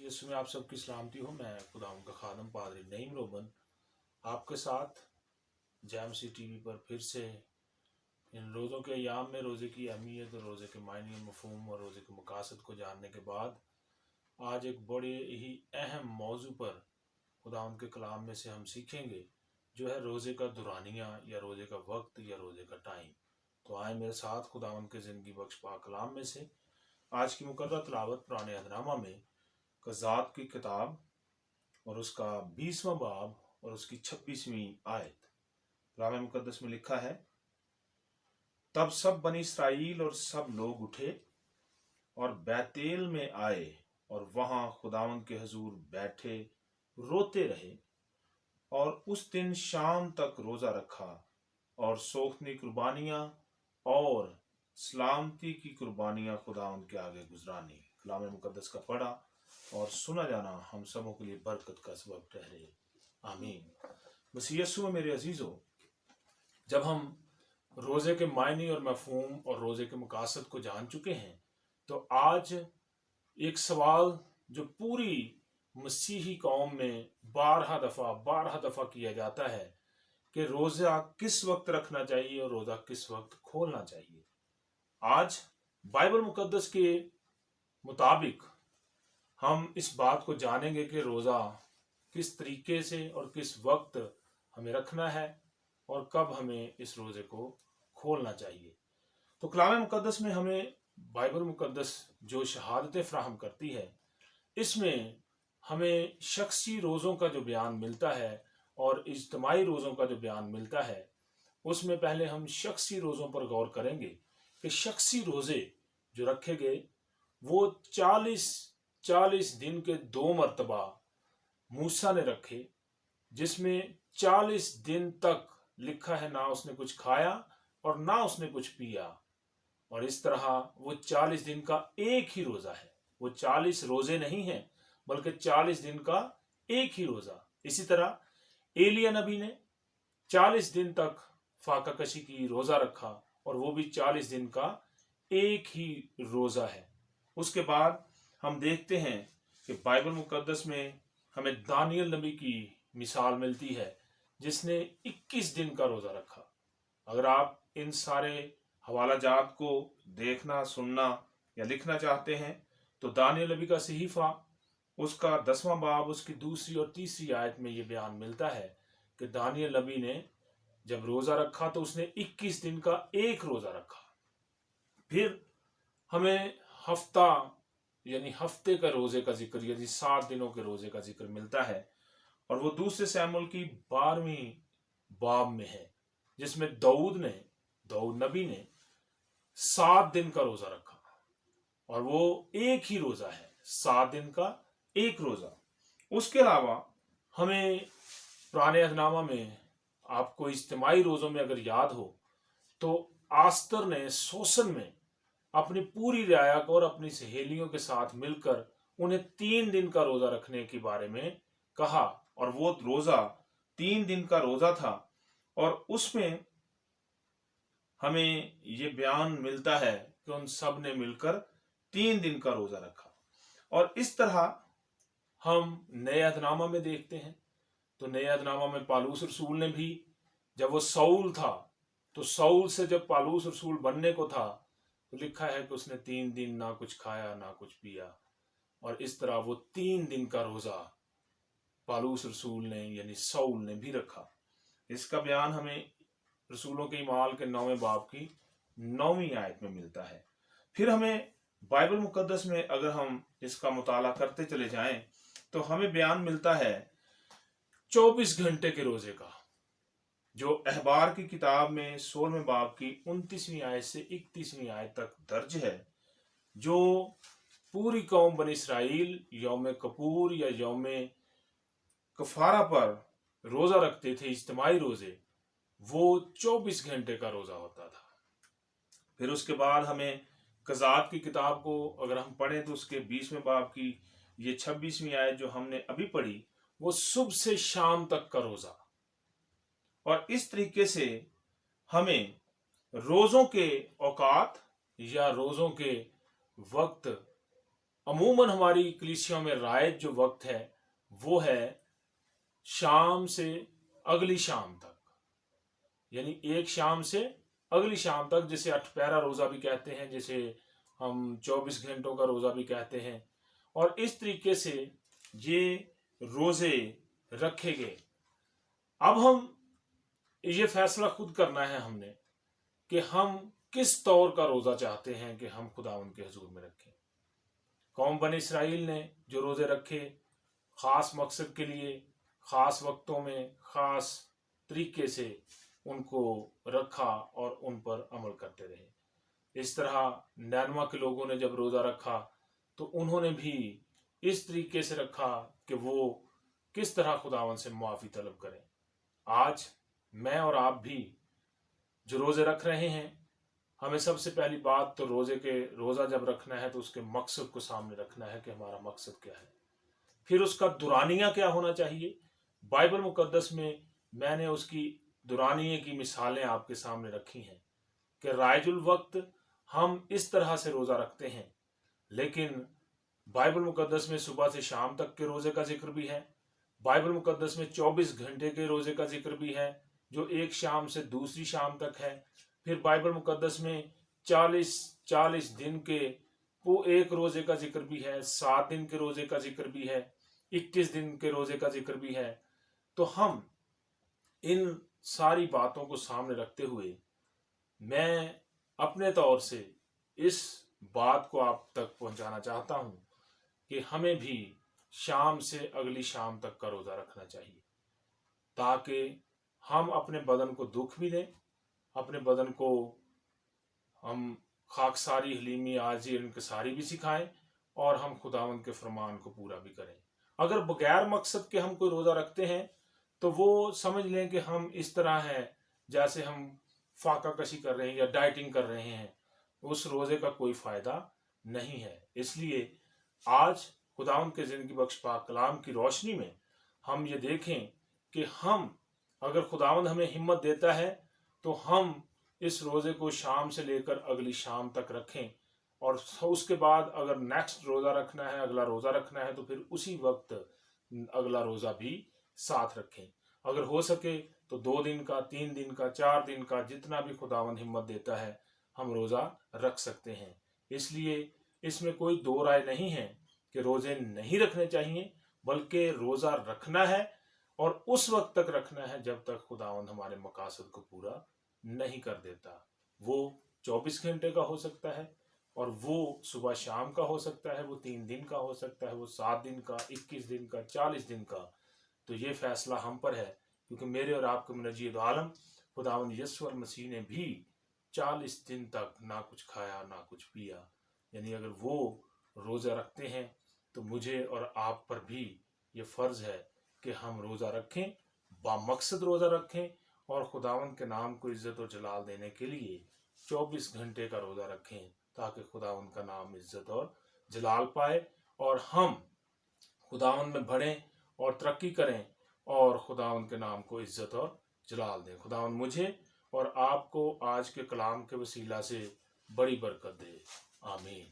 यीशु में आप सबकी सलामती हो। मैं खुदावंद का खादम पादरी नईम रोबन आपके साथ जैमसी टीवी पर फिर से इन रोज़ों के अयाम में रोज़े की अहमियत और रोज़े के मायने मफहूम और रोज़े के मकासद को जानने के बाद आज एक बड़े ही अहम मौजू पर खुदावंद के कलाम में से हम सीखेंगे, जो है रोज़े का दुरानिया या रोज़े का वक्त या रोज़े का टाइम। तो आए मेरे साथ खुदावंद के ज़िंदगी बख्श पाक कलाम में से आज की मुकर्रर तिलावत पुराने अहदनामा में कज़ात की किताब और उसका 20वां बाब और उसकी 26वीं आयत। कलाम मुकद्दस में लिखा है, तब सब बनी इसराइल और सब लोग उठे और बैतेल में आए और वहां खुदावंद के हजूर बैठे रोते रहे और उस दिन शाम तक रोजा रखा और सोखनी कुर्बानियां और सलामती की कुर्बानियां खुदावंद के आगे गुजरानी। कलाम मुकद्दस का पढ़ा और सुना जाना हम सबों के लिए बरकत का सबब ठहरे। आमीन। बस यीशु में मेरे अजीजों, जब हम रोजे के मायने और मफहूम और रोजे के मकासद को जान चुके हैं, तो आज एक सवाल जो पूरी मसीही कौम में बारह दफा किया जाता है कि रोजा किस वक्त रखना चाहिए और रोजा किस वक्त खोलना चाहिए। आज बाइबल मुकद्दस के मुताबिक हम इस बात को जानेंगे कि रोजा किस तरीके से और किस वक्त हमें रखना है और कब हमें इस रोजे को खोलना चाहिए। तो कलाम मुकद्दस में हमें बाइबल मुकद्दस जो शहादतें फ्राहम करती है, इसमें हमें शख्सी रोज़ों का जो बयान मिलता है और इज्तिमाई रोज़ों का जो बयान मिलता है, उसमें पहले हम शख्सी रोज़ों पर गौर करेंगे कि शख्सी रोज़े जो रखे गए वो 40 दिन के 2 मरतबा मूसा ने रखे, जिसमें 40 दिन तक लिखा है ना उसने कुछ खाया और ना उसने कुछ पिया। और इस तरह वो 40 दिन का एक ही रोजा है, वो 40 रोजे नहीं है बल्कि 40 दिन का एक ही रोजा। इसी तरह एलिया नबी ने 40 दिन तक फाका कशी की रोजा रखा और वो भी 40 दिन का एक ही रोजा है। उसके बाद हम देखते हैं कि बाइबल मुकद्दस में हमें दानियल नबी की मिसाल मिलती है, जिसने 21 दिन का रोजा रखा। अगर आप इन सारे हवाला जात को देखना, सुनना या लिखना चाहते हैं, तो दानियल नबी का सहीफा उसका 10वां बाब उसकी 2री और 3री आयत में ये बयान मिलता है कि दानियल नबी ने जब रोजा रखा तो उसने 21 दिन का एक रोजा रखा। फिर हमें हफ्ता यानी हफ्ते का रोजे का जिक्र यानी 7 दिनों के रोजे का जिक्र मिलता है और वो दूसरे सैमुअल की 12वीं बाब में है, जिसमें दाऊद नबी ने 7 दिन का रोजा रखा और वो एक ही रोजा है, 7 दिन का एक रोजा। उसके अलावा हमें पुराने अहदनामा में आपको इज्तिमाई रोजों में अगर याद हो तो आस्तर ने सोसन में अपनी पूरी रियाया को और अपनी सहेलियों के साथ मिलकर उन्हें 3 दिन का रोजा रखने के बारे में कहा और वो रोजा 3 दिन का रोजा था और उसमें हमें ये बयान मिलता है कि उन सब ने मिलकर 3 दिन का रोजा रखा। और इस तरह हम नए अहदनामा में देखते हैं तो नए अहदनामा में पालूस रसूल ने भी, जब वो साउल था तो साउल से जब पालूस रसूल बनने को था तो लिखा है कि उसने 3 दिन ना कुछ खाया ना कुछ पिया। और इस तरह वो 3 दिन का रोजा पालूस रसूल ने यानी साउल ने भी रखा। इसका बयान हमें रसूलों के ईमाल के 9वें बाब की 9वीं आयत में मिलता है। फिर हमें बाइबल मुकद्दस में अगर हम इसका मुताला करते चले जाएं तो हमें बयान मिलता है 24 घंटे के रोजे का, जो अहबार की किताब में 16वें बाब की 29वीं आयत से 31वीं आयत तक दर्ज है। जो पूरी कौम बनी इसराइल यौम कपूर या यौम कफारा पर रोजा रखते थे, इज्तिमाई रोजे, वो 24 घंटे का रोजा होता था। फिर उसके बाद हमें कज़ात की किताब को अगर हम पढ़ें तो उसके 20वें बाब की ये 26वीं आयत जो हमने अभी पढ़ी, वो सुबह से शाम तक का रोजा। और इस तरीके से हमें रोजों के औकात या रोजों के वक्त अमूमन हमारी कलीसियों में रायत जो वक्त है वो है शाम से अगली शाम तक, यानी एक शाम से अगली शाम तक, जिसे 8 पहरा रोजा भी कहते हैं, जिसे हम 24 घंटों का रोजा भी कहते हैं। और इस तरीके से ये रोजे रखे गए। अब हम ये फैसला खुद करना है हमने कि हम किस तौर का रोजा चाहते हैं कि हम खुदावंद के हुजूर में रखें। कौम बने इसराइल ने जो रोजे रखे खास मकसद के लिए, खास वक्तों में, खास तरीके से उनको रखा और उन पर अमल करते रहे। इस तरह नैनवा के लोगों ने जब रोजा रखा तो उन्होंने भी इस तरीके से रखा कि वो किस तरह खुदावन से मुआफ़ी तलब करें। आज मैं और आप भी जो रोजे रख रहे हैं, हमें सबसे पहली बात तो रोजा जब रखना है तो उसके मकसद को सामने रखना है कि हमारा मकसद क्या है। फिर उसका दुरानिया क्या होना चाहिए। बाइबल मुकद्दस में मैंने उसकी दुरानिये की मिसालें आपके सामने रखी हैं कि रायजुल वक्त हम इस तरह से रोजा रखते हैं, लेकिन बाइबल मुकद्दस में सुबह से शाम तक के रोजे का जिक्र भी है। बाइबल मुकद्दस में 24 घंटे के रोजे का जिक्र भी है जो एक शाम से दूसरी शाम तक है। फिर बाइबल मुकद्दस में 40 दिन के वो एक रोजे का जिक्र भी है, 7 दिन के रोजे का जिक्र भी है, 21 दिन के रोजे का जिक्र भी है। तो हम इन सारी बातों को सामने रखते हुए मैं अपने तौर से इस बात को आप तक पहुंचाना चाहता हूं कि हमें भी शाम से अगली शाम तक का रोजा रखना चाहिए, ताकि हम अपने बदन को दुख भी दें, अपने बदन को हम खाकसारी, हलीमी, आजी, इनकसारी भी सिखाएं और हम खुदावंद के फरमान को पूरा भी करें। अगर बगैर मकसद के हम कोई रोजा रखते हैं तो वो समझ लें कि हम इस तरह हैं जैसे हम फाका कशी कर रहे हैं या डाइटिंग कर रहे हैं। उस रोजे का कोई फायदा नहीं है। इसलिए आज खुदावंद के जिंदगी बख्श पाक कलाम की रोशनी में हम ये देखें कि हम अगर खुदावंद हमें हिम्मत देता है तो हम इस रोजे को शाम से लेकर अगली शाम तक रखें, और उसके बाद अगर नेक्स्ट रोजा रखना है, अगला रोजा रखना है, तो फिर उसी वक्त अगला रोजा भी साथ रखें। अगर हो सके तो 2 दिन का, 3 दिन का, 4 दिन का, जितना भी खुदावंद हिम्मत देता है हम रोजा रख सकते हैं। इसलिए इसमें कोई दो राय नहीं है कि रोजे नहीं रखने चाहिए, बल्कि रोजा रखना है और उस वक्त तक रखना है जब तक खुदावंद हमारे मकासद को पूरा नहीं कर देता। वो 24 घंटे का हो सकता है, और वो सुबह शाम का हो सकता है, वो 3 दिन का हो सकता है, वो 7 दिन का, 21 दिन का, 40 दिन का। तो ये फैसला हम पर है, क्योंकि मेरे और आपके मुनज्जिद आलम खुदावंद यीशु मसीह ने भी 40 दिन तक ना कुछ खाया ना कुछ पिया। यानी अगर वो रोज़ा रखते हैं तो मुझे और आप पर भी ये फ़र्ज़ है कि हम रोज़ा रखें, बामकसद रोज़ा रखें, और खुदावंद के नाम को इज़्ज़त और जलाल देने के लिए 24 घंटे का रोज़ा रखें, ताकि खुदावंद का नाम इज़्ज़त और जलाल पाए और हम खुदावंद में बढ़ें और तरक्की करें और खुदावंद के नाम को इज़्ज़त और जलाल दें। खुदावंद मुझे और आपको आज के कलाम के वसीला से बड़ी बरकत दे। आमीन।